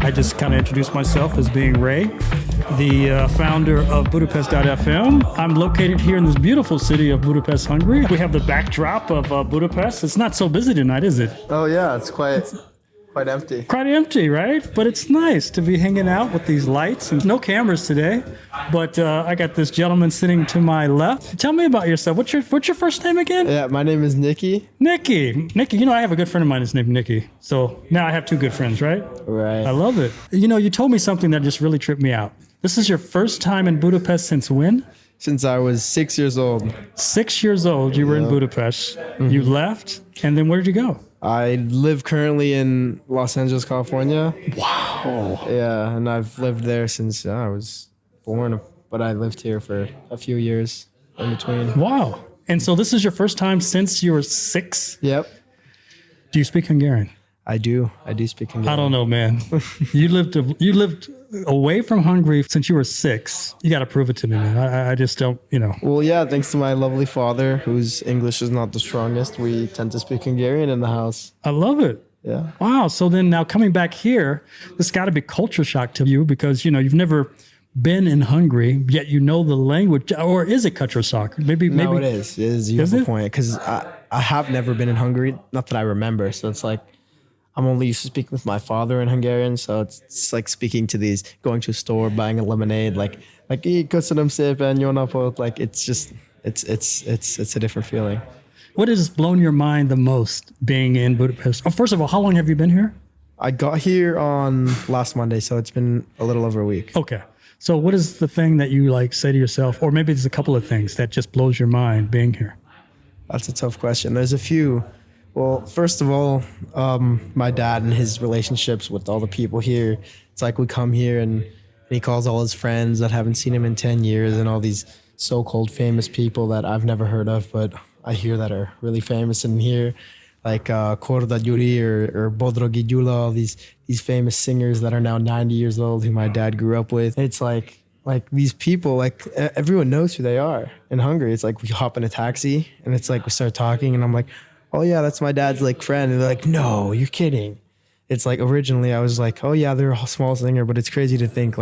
I just kind of introduced myself as being Ray, the founder of Budapest.FM. I'm located here in this beautiful city of Budapest, Hungary. We have the backdrop of Budapest. It's not so busy tonight, is it? Oh yeah, it's quite empty. Quite empty, right? But it's nice to be hanging out with these lights. And no cameras today, but I got this gentleman sitting to my left. Tell me about yourself. What's your first name again? Yeah, my name is Nicky. Nicky, I have a good friend of mine that's named Nicky. So now I have two good friends, right? Right. I love it. You told me something that just really tripped me out. This is your first time in Budapest since when? Since I was 6 years old. 6 years old, you were in Budapest. Mm-hmm. You left, and then where did you go? I live currently in Los Angeles, California. Wow. Yeah, and I've lived there since I was born, but I lived here for a few years in between. Wow. And so this is your first time since you were 6? Yep. Do you speak Hungarian? I do speak Hungarian. I don't know, man. You lived away from Hungary since you were 6. You got to prove it to me, man. I just don't, Well, yeah, thanks to my lovely father, whose English is not the strongest, we tend to speak Hungarian in the house. I love it. Yeah. Wow. So then now coming back here, this got to be culture shock to you because, you've never been in Hungary, yet you know the language. Or is it culture shock? Maybe. No, it is. It is. You have a point. Because I have never been in Hungary, not that I remember. So it's like, I'm only used to speaking with my father in Hungarian, so it's like speaking to these, going to a store, buying a lemonade, like köszönöm szépen, jó napot, like it's just it's a different feeling. What has blown your mind the most being in Budapest? Oh, first of all, how long have you been here? I got here on last Monday, so it's been a little over a week. Okay. So what is the thing that you say to yourself, or maybe there's a couple of things that just blows your mind being here? That's a tough question. There's a few. Well, first of all, my dad and his relationships with all the people here. It's like we come here and he calls all his friends that haven't seen him in 10 years and all these so-called famous people that I've never heard of, but I hear that are really famous in here, like Korda Gyuri or Bodrogi Gyula, all these famous singers that are now 90 years old who my dad grew up with. It's like these people, everyone knows who they are in Hungary. It's like we hop in a taxi and it's like we start talking and I'm like, oh yeah, that's my dad's friend. And they're like, no, you're kidding. It's like originally I was like, oh yeah, they're a small singer, but it's crazy to think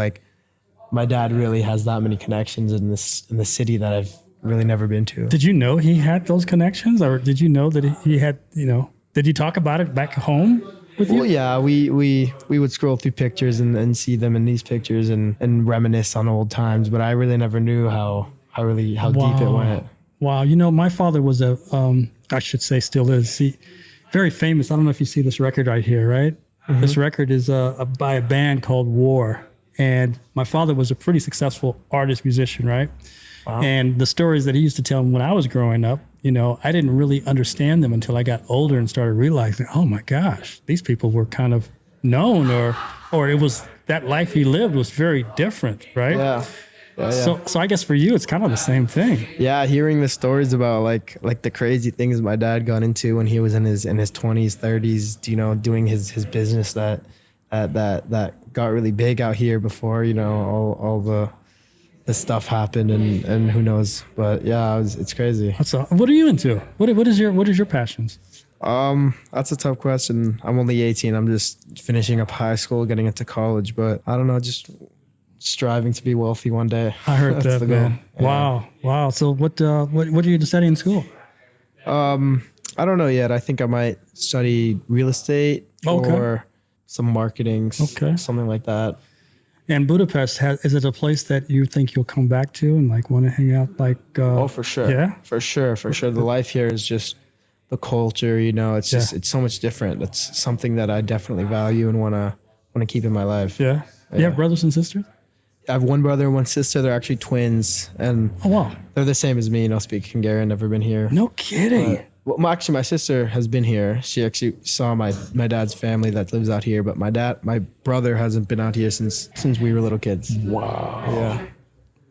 my dad really has that many connections in the city that I've really never been to. Did you know he had those connections, or did you know that he had, did he talk about it back home with you? Well, yeah, we would scroll through pictures and see them in these pictures and reminisce on old times, but I really never knew how deep it went. Wow. My father was I should say still is. Very famous. I don't know if you see this record right here, right? Mm-hmm. This record is by a band called War. And my father was a pretty successful artist, musician, right? Wow. And the stories that he used to tell me when I was growing up, I didn't really understand them until I got older and started realizing, oh my gosh, these people were kind of known or it was that life he lived was very different, right? Yeah. Yeah. So I guess for you, it's kind of the same thing. Yeah, hearing the stories about like the crazy things my dad got into when he was in his 20s, 30s, doing his business that got really big out here before, all the stuff happened and who knows. But yeah, it's crazy. What are you into? What is your passions? That's a tough question. I'm only 18. I'm just finishing up high school, getting into college, but I don't know, just striving to be wealthy one day. I heard that, man. Yeah. Wow. So what are you studying in school? I don't know yet. I think I might study real estate or some marketing, something like that. And Budapest, is it a place that you think you'll come back to and want to hang out? Oh, for sure. Yeah, for sure. The life here is just the culture. It's just it's so much different. It's something that I definitely value and want to keep in my life. Yeah. You have brothers and sisters? I have one brother and one sister. They're actually twins, and they're the same as me. Speak Hungarian. Never been here. No kidding. Well, actually, my sister has been here. She actually saw my dad's family that lives out here, but my brother hasn't been out here since we were little kids. Wow. Yeah.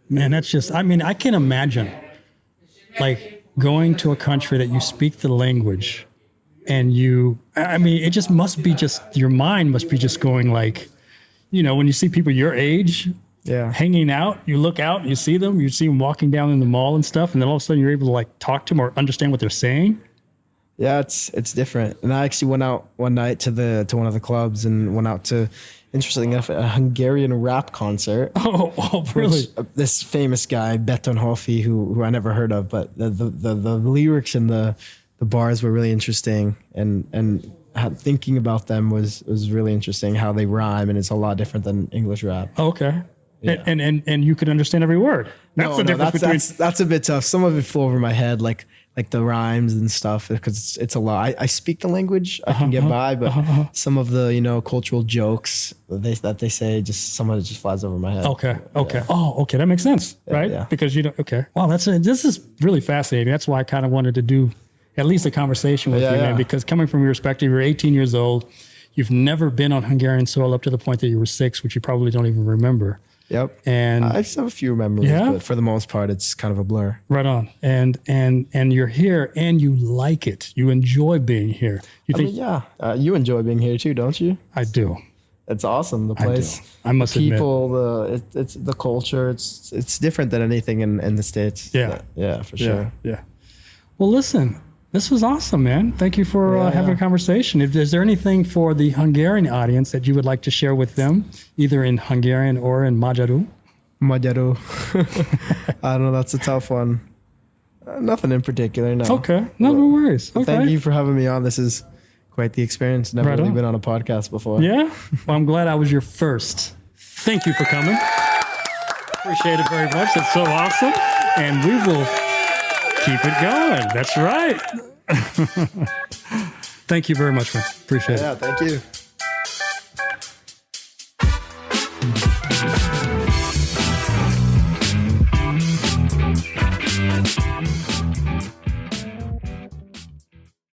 Man, that's just. I can imagine, going to a country that you speak the language, and it just must be your mind must be just going when you see people your age. Yeah. Hanging out, you look out, you see them walking down in the mall and stuff, and then all of a sudden you're able to talk to them or understand what they're saying. Yeah, it's different. And I actually went out one night to one of the clubs and went out to, interesting enough, a Hungarian rap concert. Oh, really? Which, this famous guy, Beton.Hofi, who I never heard of, but the lyrics and the bars were really interesting, and thinking about them was really interesting. How they rhyme, and it's a lot different than English rap. Okay. Yeah. And you could understand every word. That's the difference between. That's a bit tough. Some of it flew over my head, like the rhymes and stuff, because it's a lot. I speak the language, I can get by, but some of the cultural jokes that they say, just some of it just flies over my head. Okay. Yeah. Oh, okay. That makes sense, right? Yeah. Because you don't. Okay. Wow, this is really fascinating. That's why I kind of wanted to do at least a conversation with you, man. Because coming from your perspective, you're 18 years old. You've never been on Hungarian soil up to the point that you were 6, which you probably don't even remember. Yep. And I just have a few memories, but for the most part, it's kind of a blur. Right on. And you're here and you like it. You enjoy being here. You enjoy being here too, don't you? I do. It's awesome. The place, I must admit. people, it's the culture. It's different than anything in the States. Yeah. Yeah, for sure. Yeah. Well, listen, this was awesome, man. Thank you for having a conversation. Is there anything for the Hungarian audience that you would like to share with them, either in Hungarian or in Magyaru? Magyaru. I don't know. That's a tough one. Nothing in particular, no. Okay. No worries. Okay. Thank you for having me on. This is quite the experience. Never really been on a podcast before. Yeah? Well, I'm glad I was your first. Thank you for coming. Appreciate it very much. That's so awesome. And we will keep it going. That's right. Thank you very much, man. Appreciate it. Yeah, thank you.